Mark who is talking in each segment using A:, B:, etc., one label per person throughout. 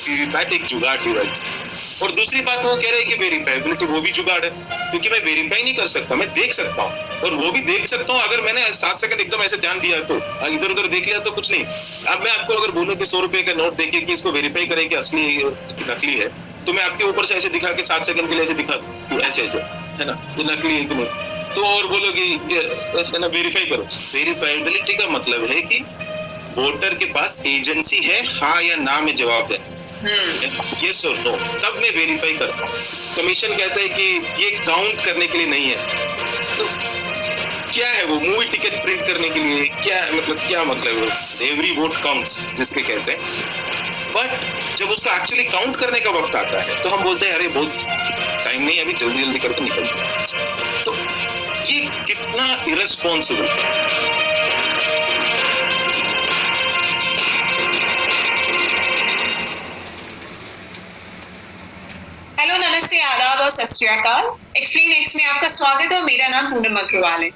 A: VVPAT एक जुगाड़ device. और दूसरी बात वो कह रहे हैं कि वेरीफाइबिलिटी वो भी जुगाड़ है, क्योंकि मैं वेरीफाई नहीं कर सकता, मैं देख सकता हूँ, और वो भी देख सकता हूँ अगर मैंने 7 सेकंड एकदम ऐसे ध्यान दिया तो, इधर उधर देख लिया तो कुछ नहीं। अब मैं आपको अगर बोलूं कि 100 रुपए का नोट देके कि इसको वेरीफाई करें कि असली कि नकली है, तो मैं आपके ऊपर से ऐसे दिखा के 7 सेकंड के लिए ऐसे दिखा ऐसे ऐसे, है ना, ये नकली है कि नहीं, तो और बोलोगे है ना वेरीफाई करो। वेरीफाइबिलिटी का मतलब है कि वोटर के पास एजेंसी है, हाँ या ना में जवाब है, यस और नो, तब मैं वेरीफाई करता हूँ। कमीशन कहता है कि ये काउंट करने के लिए नहीं है, तो क्या है वो, मूवी टिकट प्रिंट करने के लिए क्या मतलब, क्या मतलब है एवरी वोट काउंट्स जिसके कहते हैं, बट जब उसका एक्चुअली काउंट करने का वक्त आता है तो हम बोलते हैं अरे बहुत टाइम नहीं, अभी जल्दी जल्दी करके निकल। तो ये कितना इरेस्पॉन्सिबल है।
B: हेलो, नमस्ते, आदाब और सत श्री अकाल। एक्सप्लेन एक्स में आपका स्वागत है और मेरा नाम पूनम अग्रवाल है।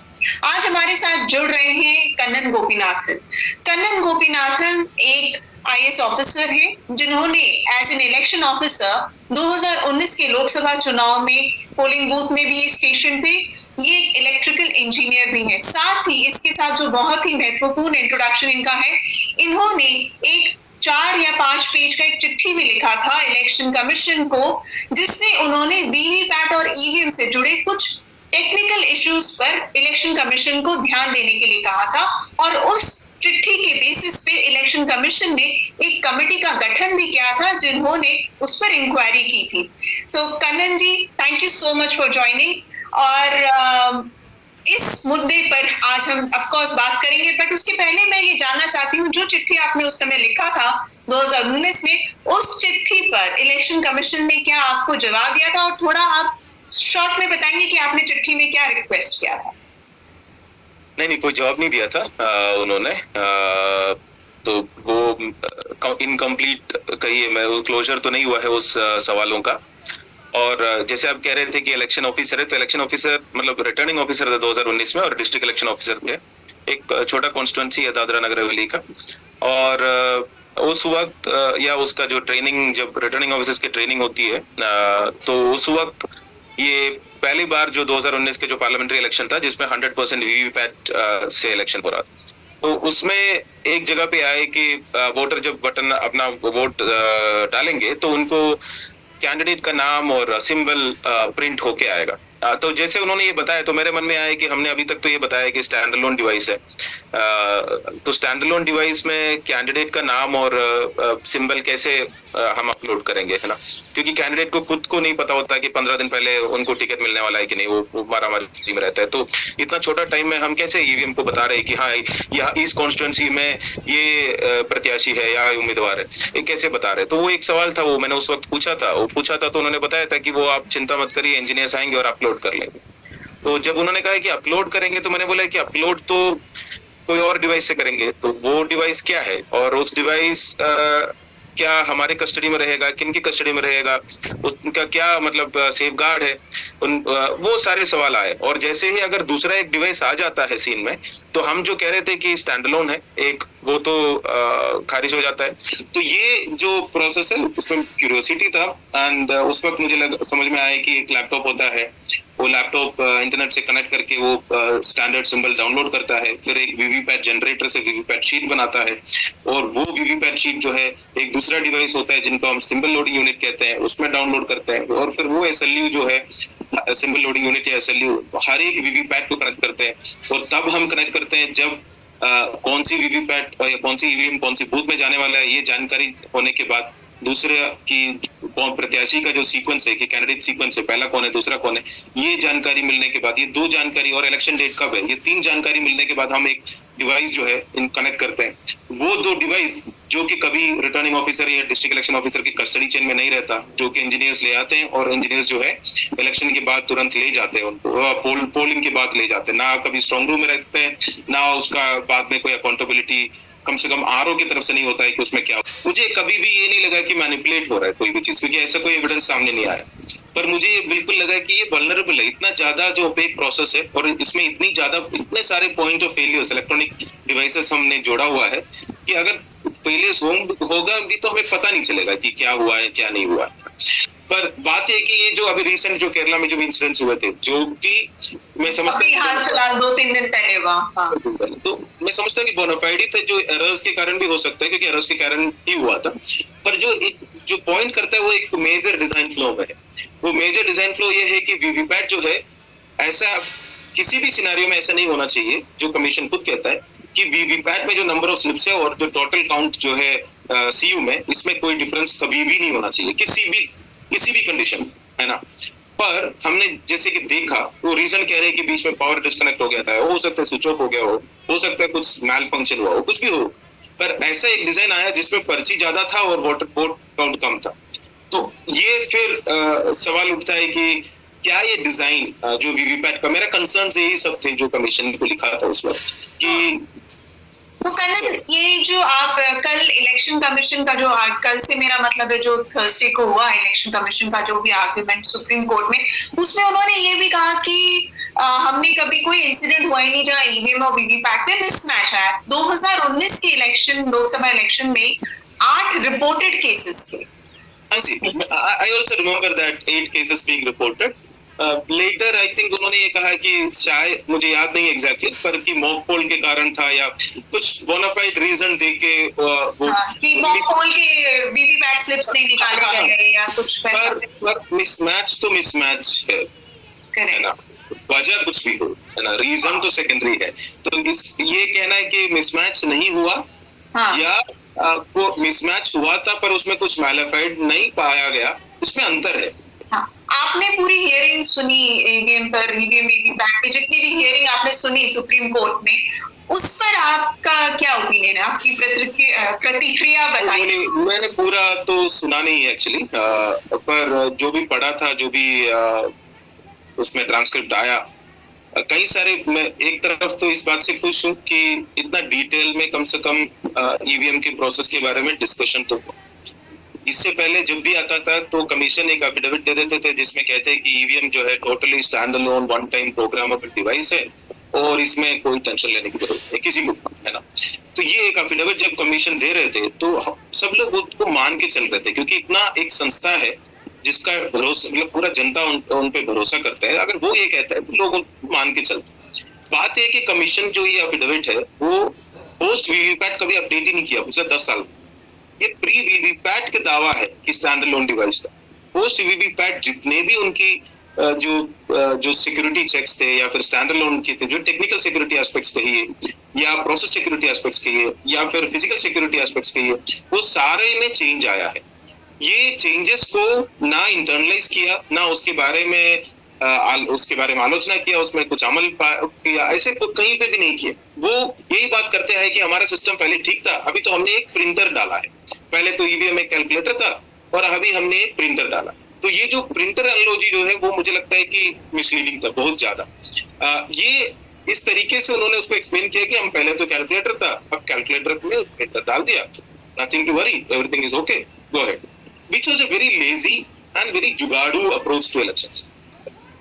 B: आज हमारे साथ जुड़ रहे हैं कन्नन गोपीनाथन। कन्नन गोपीनाथन एक आईएएस ऑफिसर है, जिन्होंने एज एन इलेक्शन ऑफिसर 2019 के लोकसभा चुनाव में पोलिंग बूथ में भी स्टेशन थे। ये एक इलेक्ट्रिकल इंजीनियर भी है। साथ ही इसके साथ जो बहुत ही महत्वपूर्ण इंट्रोडक्शन इनका है, इन्होंने एक 4 या 5 पेज का एक चिट्ठी भी लिखा था इलेक्शन कमीशन को, जिसमें उन्होंने वीवीपैट और ईवीएम से जुड़े कुछ टेक्निकल इश्यूज पर इलेक्शन कमीशन को ध्यान देने के लिए कहा था, और उस चिट्ठी के बेसिस पे इलेक्शन कमीशन ने एक कमेटी का गठन भी किया था, जिन्होंने उस पर इंक्वायरी की थी। So Kannan ji, thank you so much for joining. और इस मुद्दे पर आज हम ऑफ कोर्स बात करेंगे, बट उसके पहले मैं ये जानना चाहती हूँ, जो चिट्ठी आपने उस समय लिखा था 2019 में, उस चिट्ठी पर इलेक्शन कमीशन ने क्या आपको जवाब दिया था, और थोड़ा आप शॉर्ट में बताएंगे कि आपने चिट्ठी में क्या रिक्वेस्ट किया था?
A: नहीं, कोई जवाब नहीं दिया था उन्होंने, तो वो इनकम्प्लीट कहिए, मैं वो क्लोजर तो नहीं हुआ है उस सवालों का। और जैसे आप कह रहे थे कि इलेक्शन ऑफिसर है, तो इलेक्शन ऑफिसर मतलब रिटर्निंग ऑफिसर था 2019 में, और डिस्ट्रिक्ट इलेक्शन ऑफिसर थे। एक छोटा कॉन्स्टिट्यूंसी है दादरा नगर हवेली का, और उस वक्त या उसका जो ट्रेनिंग, जब रिटर्निंग ऑफिसर्स की ट्रेनिंग होती है, तो उस वक्त ये पहली बार जो 2019 के जो पार्लियामेंट्री इलेक्शन था, जिसमें 100% वीवीपैट से इलेक्शन हो रहा, तो उसमें एक जगह पे आए कि वोटर जब बटन अपना वोट डालेंगे तो उनको कैंडिडेट का नाम और सिंबल प्रिंट होके आएगा। तो जैसे उन्होंने ये बताया तो मेरे मन में आया कि हमने अभी तक तो ये बताया कि स्टैंड अलोन डिवाइस है, तो स्टैंड अलोन डिवाइस में कैंडिडेट का नाम और सिंबल कैसे हम अपलोड करेंगे, है ना, क्योंकि कैंडिडेट को खुद को नहीं पता होता कि 15 दिन पहले उनको टिकट मिलने वाला है कि नहीं, वो मारामारी में रहता है। तो इतना छोटा टाइम में हम कैसे ईवीएम को बता रहे हैं कि हाँ यहाँ इस कॉन्स्टिट्यूंसी में ये प्रत्याशी है या उम्मीदवार है, ये कैसे बता रहे? तो वो एक सवाल था, वो मैंने उस वक्त पूछा था, तो उन्होंने बताया था कि वो आप चिंता मत करिए, इंजीनियर्स आएंगे और अपलोड कर लेंगे। तो जब उन्होंने कहा कि अपलोड करेंगे, तो मैंने बोला कि अपलोड तो कोई और डिवाइस से करेंगे, तो वो डिवाइस क्या है, और उस डिवाइस क्या हमारे कस्टडी में रहेगा, किनकी कस्टडी में रहेगा, उनका क्या मतलब सेफ गार्ड है, वो सारे सवाल आए। और जैसे ही अगर दूसरा एक डिवाइस आ जाता है सीन में, तो हम जो कह रहे थे कि स्टैंड अलोन है एक, वो तो खारिज हो जाता है। तो ये जो प्रोसेस है उसमें क्यूरियोसिटी था, एंड उस वक्त मुझे समझ में आया कि एक लैपटॉप होता है, वो लैपटॉप इंटरनेट से कनेक्ट करके वो स्टैंडर्ड सिंबल डाउनलोड करता है, फिर एक वीवीपैट जनरेटर से वीवीपैट शीट बनाता है, और वो वीवीपैट शीट जो है एक दूसरा डिवाइस होता है जिनको हम सिंबल लोडिंग यूनिट कहते हैं, उसमें डाउनलोड करते हैं, और फिर वो एसएलयू जो है सिंबल लोडिंग यूनिट या एसएलयू हर एक वीवीपैट को कनेक्ट करते हैं, और तब हम कनेक्ट करते हैं जब कौन सी वीवीपैट और कौन सी ईवीएम कौन सी बूथ में जाने वाला है, ये जानकारी होने के बाद दूसरे की कौन प्रत्याशी का जो सीक्वेंस है कि कैंडिडेट सीक्वेंस है, पहला कौन है दूसरा कौन है, ये जानकारी मिलने के बाद, ये 2 जानकारी और इलेक्शन डेट कब है, ये 3 जानकारी मिलने के बाद हम एक डिवाइस जो है इन कनेक्ट करते हैं। वो 2 डिवाइस जो कि कभी रिटर्निंग ऑफिसर या डिस्ट्रिक्ट इलेक्शन ऑफिसर की कस्टडी चेन में नहीं रहता, जो कि इंजीनियर्स ले आते हैं, और इंजीनियर्स जो है इलेक्शन के बाद तुरंत ले जाते हैं उनको, पोलिंग के बाद ले जाते हैं, ना कभी स्ट्रॉन्ग रूम में रहते हैं, ना उसका बाद में कोई अकाउंटेबिलिटी कम से कम आरओ की तरफ से नहीं होता है कि उसमें क्या। मुझे कभी भी ये नहीं लगा कि मैनिपुलेट हो रहा है कोई भी चीज, क्योंकि ऐसा कोई एविडेंस सामने नहीं आया, पर मुझे बिल्कुल लगा कि ये वल्नरेबल है, इतना ज्यादा जो ओपेक प्रोसेस है, और इसमें इतने सारे point of failures electronic devices हमने जोड़ा हुआ है कि अगर फेलियर होगा भी तो हमें पता नहीं चलेगा कि क्या हुआ है क्या नहीं हुआ है। पर बात है कि ये जो अभी रिसेंट जो केरला में जो इंसिडेंट्स हुए थे, जो कि मैं समझता
B: अभी हाल फिलहाल 2-3 दिन पहले हुआ। हाँ।
A: तो मैं समझता हूँ कि बोनाफाइड थे, जो एरर्स के कारण भी हो सकता है, क्योंकि एरर्स के कारण ही हुआ था। पर जो पॉइंट करता है वो एक मेजर डिजाइन फ्लो में है। वो मेजर डिजाइन फ्लो ये है कि वीवीपैट जो है, ऐसा किसी भी सिनेरियो में ऐसा नहीं होना चाहिए, जो कमीशन खुद कहता है कि वीवीपैट में जो नंबर ऑफ स्लिप्स है और जो टोटल काउंट जो है सीयू में, इसमें कोई डिफरेंस कभी भी नहीं होना चाहिए किसी भी कंडीशन में, है ना। पर हमने जैसे कि देखा, वो रीजन कह रहे हैं कि बीच में पावर डिस्कनेक्ट हो गया था, हो सकता है स्विच ऑफ हो गया हो सकता है कुछ मैल फंक्शन हुआ हो, कुछ भी हो। पर ऐसा एक डिजाइन आया जिसमें पर्ची ज्यादा था और वोट काउंट कम था। तो ये फिर सवाल उठता है कि क्या ये डिजाइन जो वीवीपैट का, मेरा कंसर्न यही सब थे जो कमीशन को लिखा था उस वक्त कि
B: तो कल ये जो आप कल इलेक्शन कमीशन का जो कल से मेरा मतलब है जो थर्सडे को हुआ इलेक्शन कमीशन का जो भी आर्गुमेंट सुप्रीम कोर्ट में, उसमें उन्होंने ये भी कहा कि हमने कभी कोई इंसिडेंट हुआ ही नहीं जहां ईवीएम और वीवीपैट में मिसमैच आया। 2019 के इलेक्शन, लोकसभा इलेक्शन में 8 रिपोर्टेड केसेस थे।
A: I also remember that 8 cases being reported. Later I think उन्होंने ये कहा कि शायद, मुझे याद नहीं एग्जैक्टली, पर कि मॉक पोल के कारण था या कुछ बोनाफाइड रीजन दे के वो
B: कि मॉक पोल के वीवीपैट स्लिप्स नहीं निकाले गए या कुछ वैसा।
A: पर मिसमैच तो मिसमैच है ना, वजह कुछ भी हो, है ना, रीजन तो सेकेंडरी है। तो ये कहना है कि मिसमैच नहीं हुआ, या वो मिसमैच हुआ था पर उसमें कुछ मैलिफाइड नहीं पाया गया, उसमें अंतर है।
B: आपने पूरी हियरिंग सुनी ईवीएम पर, ईवीएम वीवीपैट की जितनी भी हियरिंग आपने सुनी सुप्रीम कोर्ट में, उस पर आपका क्या ओपिनियन है, आपकी प्रतिक्रिया बताइए।
A: मैंने पूरा तो सुना नहीं एक्चुअली, पर जो भी पढ़ा था, जो भी उसमें ट्रांसक्रिप्ट आया, कई सारे, मैं एक तरफ तो इस बात से खुश हूँ कि इतना डिटेल में कम से कम ईवीएम के प्रोसेस के बारे में डिस्कशन तो हुआ। इससे पहले जब भी आता था तो कमीशन एक एफिडेविट दे देते थे जिसमें कहते हैं कि ईवीएम जो है totally stand alone one time programmable device है और इसमें कोई टेंशन लेने की जरूरत नहीं किसी को, है ना। तो ये एक एफिडेविट जब कमीशन दे रहे थे तो सब लोग उसको मान के चल रहे थे, क्योंकि इतना एक संस्था है जिसका भरोसा, मतलब पूरा जनता उन पे भरोसा करता है। अगर वो ये कहता है तो लोग उनको मान के चलते हैं। बात है कि कमीशन जो ये एफिडेविट है वो पोस्ट वीवीपैट कभी अपडेट ही नहीं किया पिछले 10 साल। ये प्री वीवीपैट के दावा है कि स्टैंड अलोन डिवाइस था। पोस्ट वीवीपैट जितने भी उनकी जो सिक्योरिटी चेक्स थे या फिर स्टैंड अलोन के थे, जो टेक्निकल सिक्योरिटी एस्पेक्ट्स कहिए या प्रोसेस सिक्योरिटी एस्पेक्ट्स कहिए या फिर फिजिकल सिक्योरिटी एस्पेक्ट्स कहिए, वो सारे में चेंज आया है। ये चेंजेस को ना इंटरनलाइज किया, ना उसके बारे में आलोचना किया, उसमें कुछ अमल किया, ऐसे कहीं पे भी नहीं किया। वो यही बात करते हैं कि हमारा सिस्टम पहले ठीक था, अभी तो हमने एक प्रिंटर डाला है। पहले तो ईवीएम में कैलकुलेटर था और अभी हमने एक प्रिंटर डाला। तो ये जो प्रिंटर एनालॉजी जो है वो मुझे लगता है कि मिसलीडिंग था बहुत ज्यादा। ये इस तरीके से उन्होंने उसको एक्सप्लेन किया कि हम पहले तो कैलकुलेटर था, अब कैलकुलेटर में प्रिंटर डाल दिया, nothing to worry, everything is okay, go ahead, which was a very lazy and very जुगाड़ू अप्रोच टू इलेक्शंस।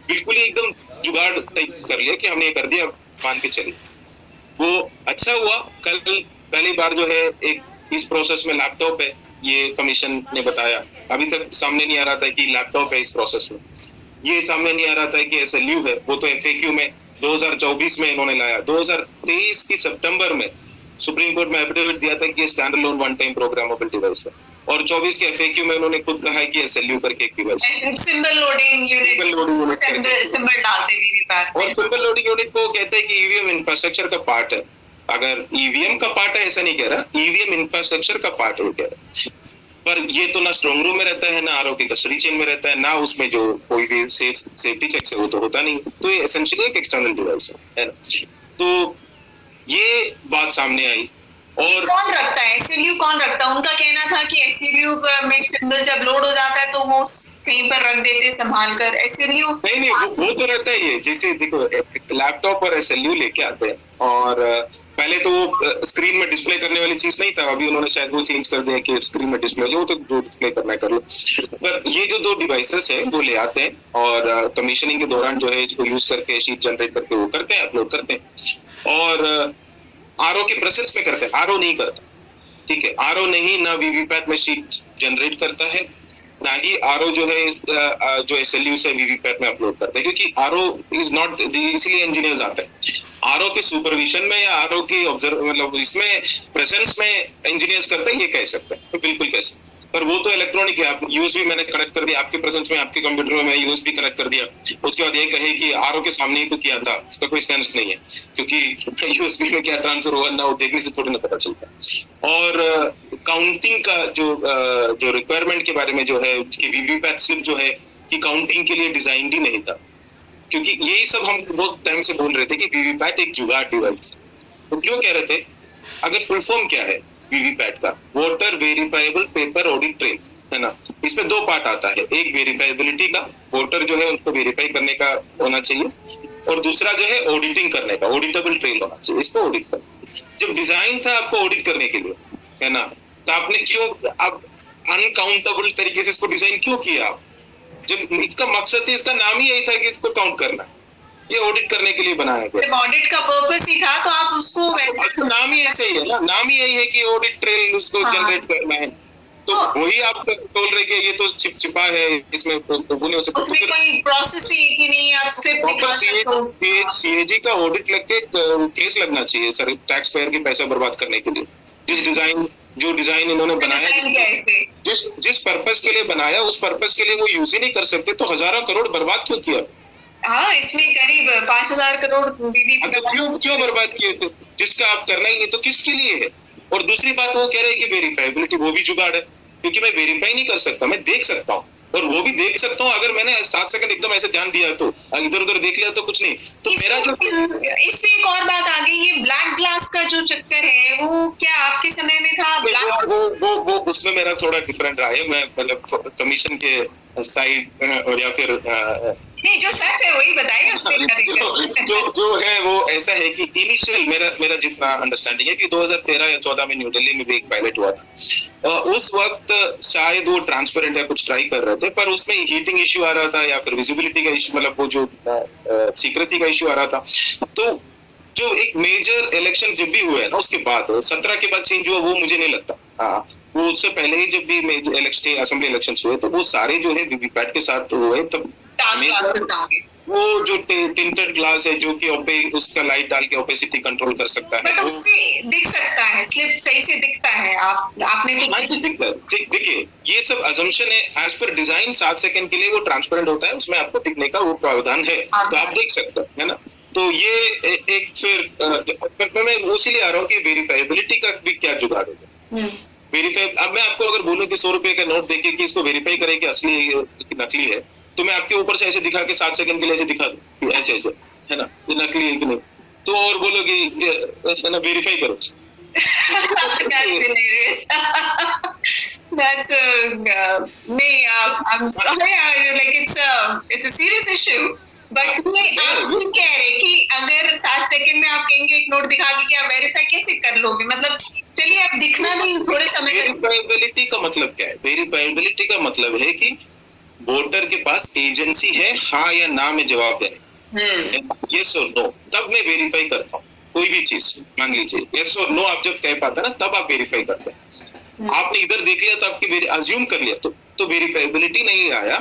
A: बिल्कुल ही एकदम जुगाड़ टाइप कर लिया कि हमने ये कर दिया, मान के चलिए। वो अच्छा हुआ, कल पहली बार जो है एक इस प्रोसेस में लैपटॉप है, ये कमीशन ने बताया। अभी तक सामने नहीं आ रहा था कि लैपटॉप है इस प्रोसेस में, ये सामने नहीं आ रहा था कि एसएलयू है। वो तो एफएक्यू में 2024 में इन्होंने लाया। 2023 की सितंबर में सुप्रीम कोर्ट में एफिडेविट दिया था कि stand alone one time programmable device है, और 24 के एफएक्यू में उन्होंने खुद कहा है कि एसएलयू करके एक डिवाइस है,
B: सिंबल लोडिंग यूनिट, सिंबल डालते वीवीपैट,
A: और सिंबल लोडिंग यूनिट को कहते हैं कि ईवीएम इंफ्रास्ट्रक्चर का पार्ट है। अगर ईवीएम का पार्ट है ऐसा नहीं कह रहा, ईवीएम इंफ्रास्ट्रक्चर का पार्ट है कह रहा। पर ये तो ना स्ट्रॉन्ग रूम में रहता है, ना आरओ की कस्टडी चेन में रहता है, ना उसमें जो कोई भी सेफ्टी चेक है वो तो होता नहीं। तो ये एसेंशियली एक एक्सटर्नल डिवाइस है ना। तो ये बात सामने आई। और
B: कौन रखता है एसएलयू, कौन रखता है? उनका कहना था कि एसएलयू में सिंबल जब लोड हो जाता है तो वो कहीं पर रख देते संभाल कर। एसएलयू
A: नहीं, वो तो रहता ही है। जैसे देखो, लैपटॉप और एसएलयू लेके आते हैं, और पहले तो वो स्क्रीन में डिस्प्ले करने वाली चीज नहीं था, अभी उन्होंने शायद वो चेंज कर दिया कि स्क्रीन में डिस्प्ले हो, तो जो डिस्प्ले करना है कर लो। पर ये जो दो डिवाइसेस है वो ले आते हैं और कमीशनिंग के दौरान जो है इसको यूज करके शीट जनरेट करके वो करते हैं, अपलोड करते हैं, और आरओ के प्रोसेस में करते हैं, आरओ नहीं करता। ठीक है, आरओ नहीं, ना वीवीपैट में शीट जनरेट करता है, ना ही आरओ जो है जो एसएलयू से वीवीपैट में अपलोड करता है, क्योंकि आरओ इज नॉट, इसलिए इंजीनियर्स आते हैं आरओ के सुपरविजन में या आरओ की ऑब्जर्व मतलब इसमें प्रेजेंस में इंजीनियर्स करते हैं, ये कह सकते हैं, तो बिल्कुल कह सकते हैं। पर वो तो इलेक्ट्रॉनिक है, आप यूएसबी मैंने कनेक्ट कर दिया आपके प्रेजेंस में, आपके कंप्यूटर में मैंने यूएसबी कनेक्ट कर दिया, उसके बाद ये कहे कि आरओ के सामने ही तो किया था, इसका कोई सेंस नहीं है, क्योंकि यूएसबी में क्या ट्रांसफर हुआ ना वो देखने से थोड़ी ना पता चलता है। और काउंटिंग का जो रिक्वायरमेंट के बारे में जो है कि वीवीपैट स्लिप जो है कि काउंटिंग के लिए डिजाइन ही नहीं था, क्योंकि यही सब हम बहुत टाइम से बोल रहे थे कि वीवीपैट एक जुगाड़ डिवाइस। तो क्यों कह रहे थे, अगर फुल फॉर्म क्या है वीवीपैट का, voter verifiable paper audit trail, है ना, इसमें दो पार्ट आता है, एक वेरिफाइबिलिटी का, वोटर जो है उनको वेरीफाई करने का होना चाहिए, और दूसरा जो है ऑडिटिंग करने का, ऑडिटेबल ट्रेल होना चाहिए, इसको ऑडिट करना। जब डिजाइन था आपको ऑडिट करने के लिए, है ना, तो आपने क्यों अब अनकाउंटेबल तरीके से इसको डिजाइन क्यों किया आप, जब इसका मकसद है, इसका नाम ही यही था कि इसको काउंट करना है, ये ऑडिट करने के लिए बनाया गया।
B: जब ऑडिट का पर्पस ही था तो आप उसको
A: उसका नाम ही ऐसे ही है ना, नाम ही यही है कि ऑडिट ट्रेल उसको जनरेट करना है, तो वही आप बोल रहे कि ये तो चिपचिपा है, इसमें बुने हो सकते,
B: उसमें कोई प्रोसेस ही कि नहीं, आप स्लिप दिखा सकते हो।
A: सीएजी का ऑडिट लग के केस लगना चाहिए सर, टैक्स पेयर के पैसा बर्बाद करने के लिए। जो डिजाइन इन्होंने बनाया, जिस पर्पस के लिए बनाया, उस पर्पस के लिए वो यूज ही नहीं कर सकते, तो हजारों करोड़ बर्बाद क्यों किया?
B: हाँ, इसमें करीब 5,000 करोड़ बीबी
A: तो क्यों बर्बाद किए थे, जिसका आप करना ही नहीं तो किसके लिए है? और दूसरी बात वो कह रहे हैं कि वेरीफाइबिलिटी वो भी जुगाड़ है, क्योंकि मैं वेरीफाई नहीं कर सकता, मैं देख सकता हूँ, और वो भी देख सकता हूँ अगर मैंने 7 सेकंड एकदम ऐसे ध्यान दिया तो, इधर उधर देख लिया तो कुछ नहीं, तो मेरा जो
B: इसमें एक और बात आ गई, ये ब्लैक ग्लास का जो चक्कर है वो क्या आपके समय में था?
A: वो उसमें मेरा थोड़ा डिफरेंट रहा है, मैं मतलब कमीशन के साइड और या फिर
B: नहीं, जो सच है वही बताइए, उसमें क्या दिक्कत?
A: जो है वो ऐसा है कि इनिशियल मेरा जितना अंडरस्टैंडिंग है कि 2013 या 14 में न्यू दिल्ली में भी एक पायलट हुआ था, उस वक्त शायद वो ट्रांसपेरेंट या कुछ ट्राई कर रहे थे, पर उसमें हीटिंग इश्यू आ रहा था या फिर विजिबिलिटी का इश्यू, मतलब वो जो सीक्रेसी का इश्यू आ रहा था। तो जो एक मेजर इलेक्शन जब भी हुए ना, उसके बाद 17 के बाद चेंज हुआ, वो मुझे नहीं लगता। हाँ, वो उससे पहले ही जब भी मेजर इलेक्शन, असेंबली इलेक्शन हुए, तो वो सारे जो है वीवीपैट के साथ हुए, तब वो जो टिंटेड ग्लास है जो कि उसका लाइट डाल के ओपेसिटी कंट्रोल कर सकता है,
B: बट उससे दिख सकता है, स्लिप सही से दिखता है, आपने तो
A: दिखता है। देखिए, ये सब अजम्पशन है, एज पर डिजाइन 7 सेकंड के लिए वो ट्रांसपेरेंट होता है, उसमें आपको दिखने का वो प्रावधान है, तो आप देख सकते हैं, है ना। तो ये एक फिर मैं इसीलिए आ रहा हूँ कि वेरीफाइबिलिटी का भी क्या जुगाड़ होगा। वेरीफाई, अब मैं आपको अगर बोलूं कि 100 रुपए का नोट देके कि इसको वेरीफाई करें कि असली कि नकली है, तो मैं आपके ऊपर से ऐसे दिखा के 7 सेकंड के लिए ऐसे दिखा दूं ऐसे ऐसे, है ना, ये नकली है कि नहीं, तो और बोलो कि है ना वेरीफाई करो।
B: That's hilarious. That's I'm sorry, like it's a serious issue. But आप कह रहे कि अगर 7 सेकंड में आप कहेंगे एक नोट दिखा के, क्या वेरीफाई कैसे कर लोगे? मतलब चलिए, आप दिखना नहीं थोड़े समय।
A: वेरीफाइबिलिटी का मतलब क्या है? वेरीफाइबिलिटी का मतलब है कि वोटर के पास एजेंसी है, हाँ या ना में जवाब है, यस और नो, तब मैं वेरीफाई करता हूँ कोई भी चीज। मान लीजिए यस और नो आप जब कह पाता ना, तब आप वेरीफाई करते हैं। आपने इधर देख लिया तो आपकी अज्यूम कर लिया, तो वेरीफाइबिलिटी नहीं आया।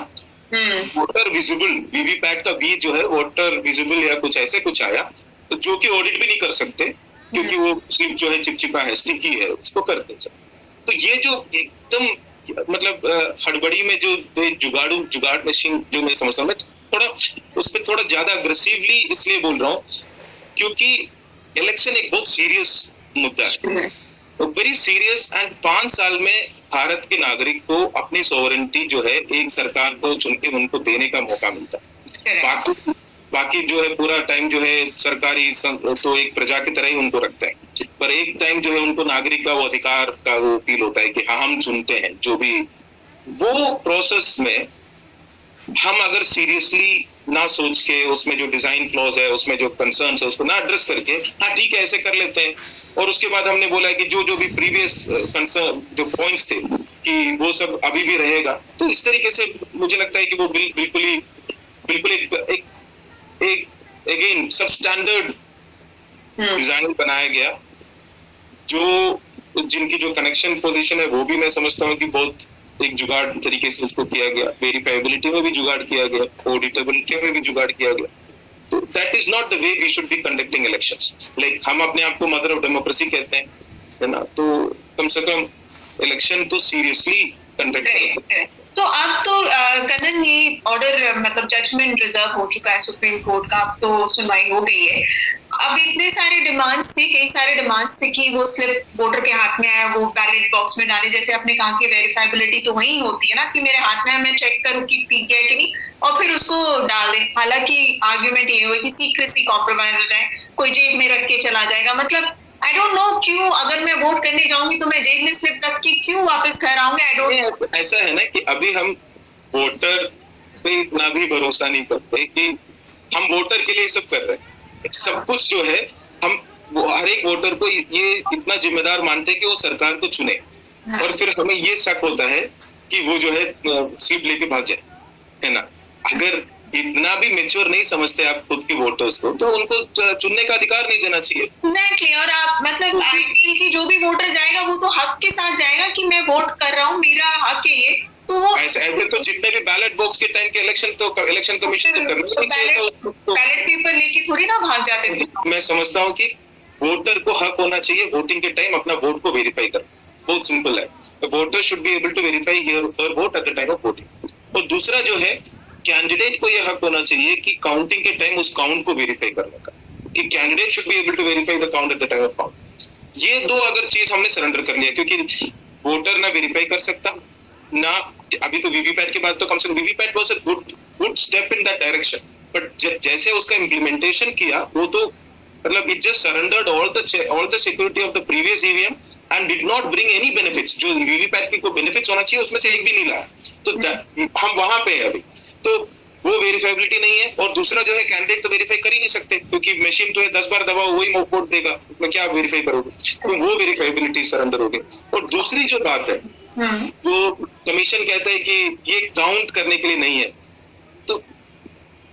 A: वोटर विजिबल, वीवीपैट का वी जो है वोटर विजिबल या कुछ ऐसे कुछ आया, तो जो कि ऑडिट भी नहीं कर सकते, क्योंकि वो स्लिप जो है चिपचिपा है, स्टिकी है, उसको कर दे सकते। तो ये जो एकदम मतलब हड़बड़ी में जो जुगाड़ मशीन जो मैं समझता हूँ, मैं थोड़ा उस पर थोड़ा ज्यादा अग्रेसिवली इसलिए बोल रहा हूँ क्योंकि इलेक्शन एक बहुत सीरियस मुद्दा है, वेरी सीरियस, एंड 5 साल में भारत के नागरिक को अपनी सोवरेंटी जो है एक सरकार को चुन के उनको देने का मौका मिलता है। बाकी जो है पूरा टाइम जो है सरकारी तो एक प्रजा की तरह ही उनको रखता है, पर एक टाइम जो है उनको नागरिक का वो अधिकार का वो फील होता है कि हाँ हम चुनते हैं जो भी। वो प्रोसेस में हम अगर सीरियसली ना सोच के उसमें जो डिजाइन फ्लॉज है, उसमें जो कंसर्न्स है, उसको ना एड्रेस करके हाँ ठीक है ऐसे कर लेते हैं, और उसके बाद हमने बोला है कि जो भी प्रीवियस कंसर्न जो पॉइंट्स थे कि वो सब अभी भी रहेगा, तो इस तरीके से मुझे लगता है कि वो बिल्कुल एक अगेन सब स्टैंडर्ड डिजाइन बनाया गया, जो जिनकी जो कनेक्शन पोजीशन है वो भी मैं समझता हूँ कि बहुत एक जुगाड़ तरीके से उसको किया गया, वेरीफाइबिलिटी में भी जुगाड़ किया गया, ऑडिटेबिलिटी में भी जुगाड़ किया गया। तो that is not the way we should be conducting elections. Like हम अपने आप को मदर ऑफ डेमोक्रेसी कहते हैं, है ना, तो कम से कम इलेक्शन तो सीरियसली कंडक्ट करें।
B: तो अब तो कन्नन ये ऑर्डर मतलब जजमेंट रिजर्व हो चुका है सुप्रीम कोर्ट का, अब तो सुनवाई हो गई है। अब इतने सारे डिमांड्स थे, कई सारे डिमांड्स थे कि वो स्लिप वोटर के हाथ में आया, वो बैलेट बॉक्स में डाले, जैसे आपने कहा कि वेरीफाइबिलिटी तो वही होती है ना कि मेरे हाथ में है, मैं चेक करूं कि ठीक है कि नहीं और फिर उसको डाल दें। हालांकि आर्ग्यूमेंट ये हो कि सीक्रेसी कॉम्प्रोमाइज हो जाए, कोई जेब में रख के चला जाएगा। मतलब आई डोंट नो क्यों अगर मैं वोट करने जाऊंगी तो मैं जेब में स्लिप रख के क्यों वापस घर आऊंगी। आई डोंट
A: ऐसा है ना कि अभी हम वोटर पे इतना भी भरोसा नहीं करते कि हम वोटर के लिए सब कर रहे हैं। सब कुछ जो है हम हर एक वोटर को ये इतना जिम्मेदार मानते हैं कि वो सरकार को चुने, और फिर हमें ये शक होता है कि वो जो है स्लिप लेके भाग जाए, है ना। अगर इतना भी मेच्योर नहीं समझते आप खुद के वोटर्स को, तो उनको चुनने का अधिकार नहीं देना चाहिए।
B: एग्जैक्टली। और आप मतलब आईपीएल की जो भी वोटर जाएगा वो तो हक के साथ जाएगा कि मैं वोट कर रहा हूँ, मेरा हक है ये। तो वो
A: ऐसे तो जितने भी बैलेट बॉक्स के टाइम के इलेक्शन तो इलेक्शन कमीशन तो करना नहीं चाहिए। तो
B: बैलेट पेपर लेके थोड़ी ना भाग जाते थे।
A: मैं समझता हूँ कि वोटर को हक होना चाहिए वोटिंग के टाइम अपना वोट को वेरीफाई करना। बहुत सिंपल है, voter should be able to verify her vote at the time of voting. और दूसरा जो है, कैंडिडेट को यह हक होना चाहिए कि काउंटिंग के टाइम उस काउंट को वेरीफाई करने का, कि candidate should be able to verify the count at the time of count. ये दो अगर चीज हमने सरेंडर कर लिया, क्योंकि वोटर ना वेरीफाई कर सकता ना, अभी तो वीवीपैट की बात तो कम से कम VVPAT was a good step in that direction, but जैसे उसका इम्प्लीमेंटेशन किया वो तो मतलब it just surrendered all the security of the previous EVM and did not bring any benefits. जो वीवीपैट की कोई बेनिफिट्स होना चाहिए उसमें से एक भी नहीं लाया। तो हम वहां पे है अभी, तो वो वेरीफाइबिलिटी नहीं है। और दूसरा जो है, कैंडिडेट तो वेरीफाई कर ही नहीं सकते क्योंकि मशीन तो है 10 बार दबाओ वही वोट देगा, उसमें क्या वेरीफाई करोगे, तो वो वेरीफाइबिलिटी सरेंडर हो गई। और दूसरी जो बात है, जो कमीशन कहता है कि ये काउंट करने के लिए नहीं है, तो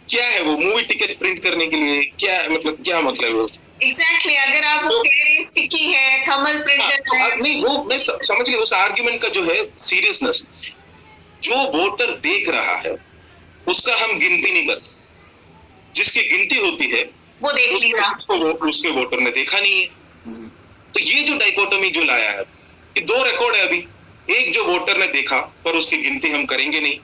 A: क्या है वो मूवी टिकट प्रिंट करने के लिए क्या है, मतलब क्या मतलब है वो?
B: एग्जैक्टली। अगर आप वो कह रहे हैं स्टिकी है, थर्मल प्रिंटर है,
A: नहीं वो मैं समझ लिया उस आर्ग्यूमेंट का जो है सीरियसनेस। जो वोटर देख रहा है उसका हम गिनती नहीं करते, जिसकी गिनती होती है
B: वो देख लिया,
A: उसके वोटर ने देखा नहीं है। तो ये जो डाइकोटोमी जो लाया है, कि दो रिकॉर्ड है अभी, एक जो वोटर ने देखा पर उसकी गिनती हम करेंगे नहीं,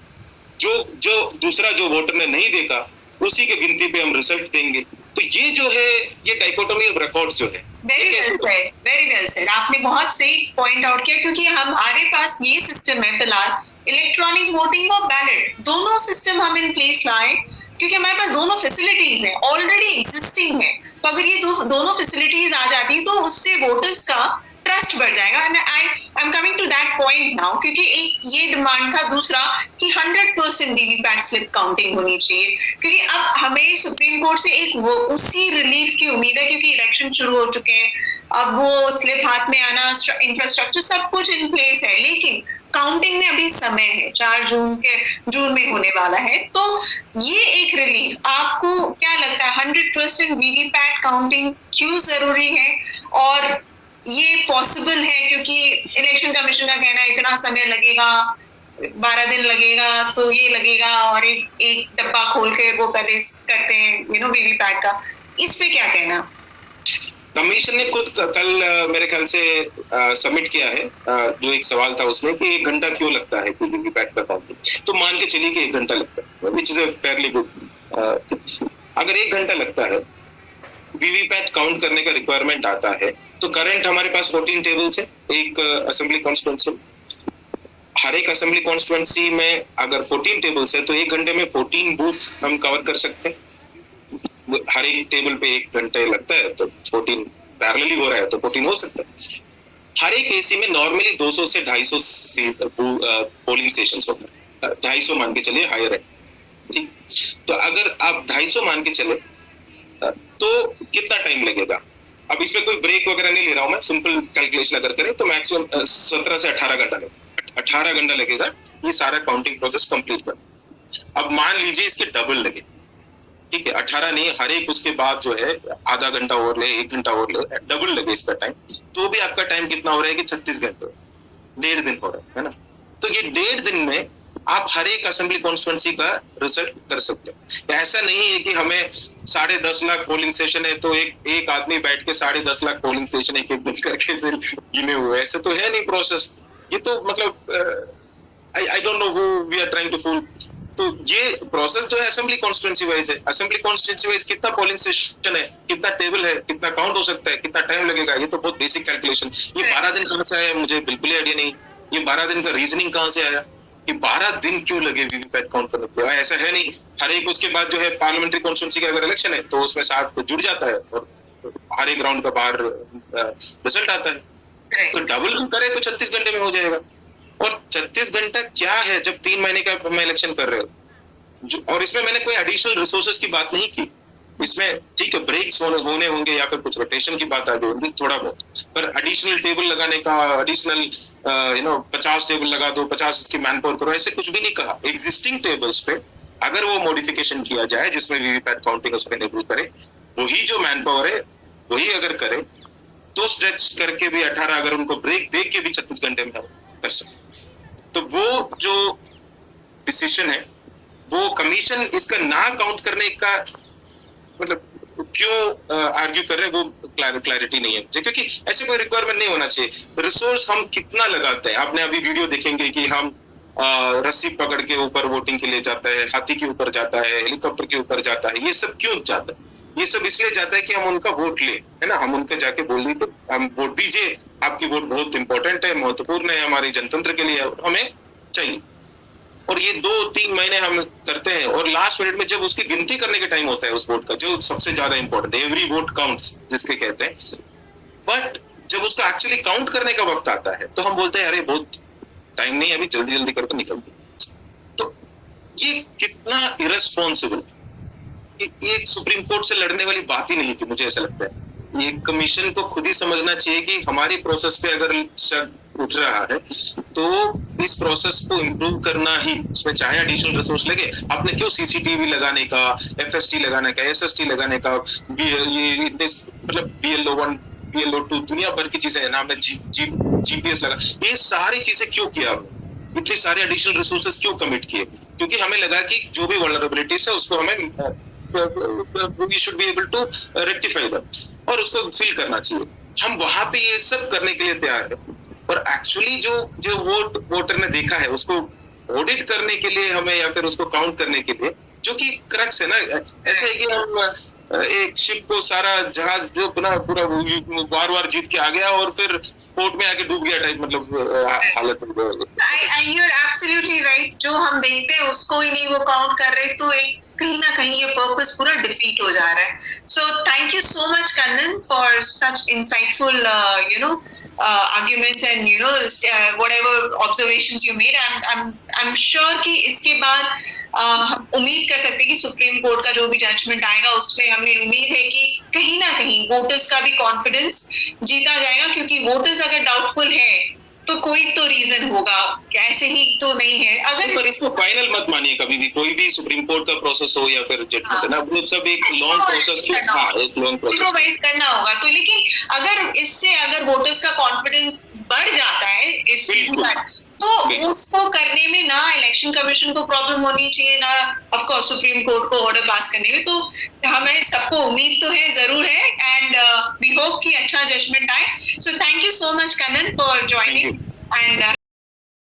A: जो दूसरा जो वोटर ने नहीं देखा उसी की गिनती पे हम रिजल्ट देंगे। तो ये जो है, ये डाइकोटोमी ऑफ रिकॉर्ड्स जो है,
B: वेरी वेल सेड। आपने बहुत सही पॉइंट आउट किया, क्योंकि हमारे पास ये सिस्टम है फिलहाल इलेक्ट्रॉनिक वोटिंग और बैलेट, दोनों सिस्टम हम इन प्लेस लाए क्योंकि हमारे पास दोनों फैसिलिटीज हैं, ऑलरेडी एग्जिस्टिंग है। तो अगर ये दोनों फैसिलिटीज आ जाती तो उससे वोटर्स का ट्रस्ट बढ़ जाएगा। And I am coming to that point now, क्योंकि एक ये डिमांड था दूसरा कि 100% वीवीपैट स्लिप काउंटिंग होनी चाहिए, क्योंकि अब हमें सुप्रीम कोर्ट से एक वो उसी रिलीफ की उम्मीद है, क्योंकि इलेक्शन शुरू हो चुके हैं, अब वो स्लिप हाथ में आना, इंफ्रास्ट्रक्चर सब कुछ इन प्लेस है, लेकिन काउंटिंग में अभी समय है, 4 जून में होने वाला है। तो ये एक रिलीफ, आपको क्या लगता है 100% वीवीपैट काउंटिंग क्यों जरूरी है और ये पॉसिबल है? क्योंकि इलेक्शन कमीशन का कहना है इतना समय लगेगा, 12 दिन लगेगा, तो ये लगेगा, और एक डब्बा खोल के वो पहले करते हैं वीवीपैट का। इस पे क्या कहना?
A: कमीशन ने खुद कल मेरे ख्याल से सबमिट किया है, जो एक सवाल था उसमें कि 1 घंटा क्यों लगता है कि वीवीपैट का काउंटिंग, तो मान के चलिए कि 1 घंटा लगता है, which is a fairly good. अगर 1 घंटा लगता है वीवीपैट काउंट करने का रिक्वायरमेंट आता है, तो करंट हमारे पास 14 टेबल्स है एक असेंबली कॉन्स्टिट्यूंसी। हर एक असेंबली कॉन्स्टिट्यूंसी में अगर 14 टेबल्स है तो 1 घंटे में 14 बूथ हम कवर कर सकते हैं। हर एक टेबल पे 1 घंटे लगता है, तो 14 पैरेलली हो रहा है तो 14 हो सकता है। हर एक एसी में नॉर्मली 200 से 250 पोलिंग स्टेशन होते हैं, 250 मान के चलिए हायर है, ठीक। तो अगर आप 250 मान के चले तो कितना टाइम लगेगा? अब इसमें कोई ब्रेक वगैरह नहीं ले रहा हूं मैं, सिंपल कैलकुलेशन अगर करें तो मैक्सिमम 17 से 18 घंटा लगेगा। 18 घंटा लगेगा ये सारा काउंटिंग प्रोसेस कंप्लीट कर। अब मान लीजिए इसके डबल लगे,
C: ठीक है 18 नहीं, हर एक उसके बाद जो है आधा घंटा और ले, 1 घंटा और ले, डबल लगे इसका टाइम, तो भी आपका टाइम कितना हो रहा है कि 36 घंटे, 1.5 दिन हो रहा है ना। तो ये 1.5 दिन में आप हर एक असेंबली कॉन्स्टिट्यूंसी का रिजल्ट कर सकते हैं। ऐसा नहीं है कि हमें 10.5 लाख पोलिंग स्टेशन है तो एक आदमी बैठ के 10.5 लाख पोलिंग स्टेशन एक दिन करके से गिने हुए, ऐसा तो है नहीं प्रोसेस। ये तो मतलब I don't know who we are trying to fool. तो ये प्रोसेस जो है असेंबली कॉन्स्टिट्यूंसी वाइज है। असेंबली कॉन्स्टिट्यूंसी वाइज कितना पोलिंग स्टेशन है, कितना टेबल है, कितना काउंट हो सकता है, कितना टाइम लगेगा, ये तो बहुत बेसिक कैलकुलेशन। ये 12 दिन कहां से आया मुझे बिल्कुल ही आइडिया नहीं। ये 12 दिन का रीजनिंग कहां से आया कि 12 दिन क्यों लगे वीवीपैट काउंट करने को? ऐसा है नहीं। हर एक उसके बाद जो है पार्लियामेंट्री कॉन्स्टिट्यूंसी का अगर इलेक्शन है तो उसमें 7 जुड़ जाता है और हर एक राउंड का बाहर रिजल्ट आता है। तो डबल करे तो 36 घंटे में हो जाएगा। और 36 घंटा क्या है जब 3 महीने का मैं इलेक्शन कर रहे हो। और इसमें मैंने कोई एडिशनल रिसोर्सेज की बात नहीं की। इसमें ठीक है ब्रेक्स होने होंगे या फिर कुछ रोटेशन की बात आ गई होगी थोड़ा बहुत, पर एडिशनल टेबल लगाने का, एडिशनल 50 टेबल लगा दो, 50 उसकी मैन पावर करो, ऐसे कुछ भी नहीं कहा। एग्जिस्टिंग टेबल्स पे अगर वो मॉडिफिकेशन किया जाए जिसमें वीवीपैट काउंटिंग उसमें एनेबल करे, वही जो मैन पावर है वही अगर करे तो स्ट्रेच करके भी 18 अगर उनको ब्रेक दे के भी 36 घंटे में कर सकते। तो वो जो डिसीजन है वो कमीशन इसका ना काउंट करने का मतलब क्यों आर्ग्यू कर रहे हैं वो क्लैरिटी नहीं है मुझे, क्योंकि ऐसे कोई रिक्वायरमेंट नहीं होना चाहिए। रिसोर्स हम कितना लगाते हैं, आपने अभी वीडियो देखेंगे कि हम रस्सी पकड़ के ऊपर वोटिंग के लिए जाता है, हाथी के ऊपर जाता है, हेलीकॉप्टर के ऊपर जाता है। ये सब क्यों जाता है? ये सब इसलिए जाता है कि हम उनका वोट ले, है ना। हम उनके जाके बोल दीजिए हम वोट दीजिए, आपकी वोट बहुत इंपॉर्टेंट है, महत्वपूर्ण है हमारे जनतंत्र के लिए, हमें चाहिए। और ये 2-3 महीने हम करते हैं और लास्ट मिनट में जब उसकी गिनती करने का टाइम होता है उस वोट का, जो सबसे ज्यादा इंपॉर्टेंट है, एवरी वोट काउंट्स जिसके कहते हैं, बट जब उसका एक्चुअली काउंट करने का वक्त आता है तो हम बोलते हैं अरे बहुत टाइम नहीं, अभी जल्दी जल्दी करके निकल गए। तो ये कितना इरेस्पॉन्सिबल, ये सुप्रीम कोर्ट से लड़ने वाली बात ही नहीं थी, मुझे ऐसा लगता है। ये कमीशन को खुद ही समझना चाहिए कि हमारी प्रोसेस पे अगर शक उठ रहा है तो इस प्रोसेस को इम्प्रूव करना ही, उसमें चाहे एडिशनल रिसोर्स लगे, आपने क्यों सीसीटीवी लगाने का, एफएसटी लगाने का, एसएसटी लगाने का, ये मतलब BLO1 BLO2 दुनिया भर की चीजें हैं ना, आपने जीपीएस लगा, ये सारी चीजें क्यों किया आपने? इतने सारे एडिशनल रिसोर्सेज क्यों कमिट किए? क्योंकि हमें लगा कि जो भी वल्नरेबिलिटीज है उसको हमें we should be able to rectify that और उसको फिल करना चाहिए। हम वहां पे ये सब करने के लिए तैयार है, पर एक्चुअली जो वोटर ने देखा है उसको ऑडिट करने के लिए हमें या फिर उसको काउंट करने के लिए, जो कि क्रक्स है ना। ऐसा है कि हम एक शिप को सारा जहाज जो पूरा बार जीत के आ गया और फिर पोर्ट में आके डूब गया टाइप, मतलब हालत हो गई।
B: You are absolutely right. जो हम देखते हैं उसको ही नहीं वो काउंट कर रहे, तो एक कहीं ना कहीं ये पर्पस पूरा डिफीट हो जा रहा है। So thank you so much Kannan for such insightful arguments and whatever observations you made. I'm sure कि इसके बाद उम्मीद कर सकते हैं कि सुप्रीम कोर्ट का जो भी जजमेंट आएगा उसमें हमें उम्मीद है कि कहीं ना कहीं वोटर्स का भी कॉन्फिडेंस जीता जाएगा, क्योंकि वोटर्स अगर डाउटफुल है तो कोई तो रीजन होगा, ऐसे ही तो नहीं है। अगर
C: पर इसको फाइनल मत मानिए कभी भी, कोई भी सुप्रीम कोर्ट का प्रोसेस हो या फिर जजमेंट है ना, वो सब एक लॉन्ग प्रोसेस एक लॉन्ग प्रोसेस
B: करना होगा। तो लेकिन अगर इससे अगर वोटर्स का कॉन्फिडेंस बढ़ जाता है इस तो उसको करने में ना इलेक्शन कमीशन को प्रॉब्लम होनी चाहिए, ना ऑफ कोर्स सुप्रीम कोर्ट को ऑर्डर पास करने में। तो हमें सबको उम्मीद तो है, जरूर है, एंड वी होप कि अच्छा जजमेंट आए। So thank you so much Kannan for joining and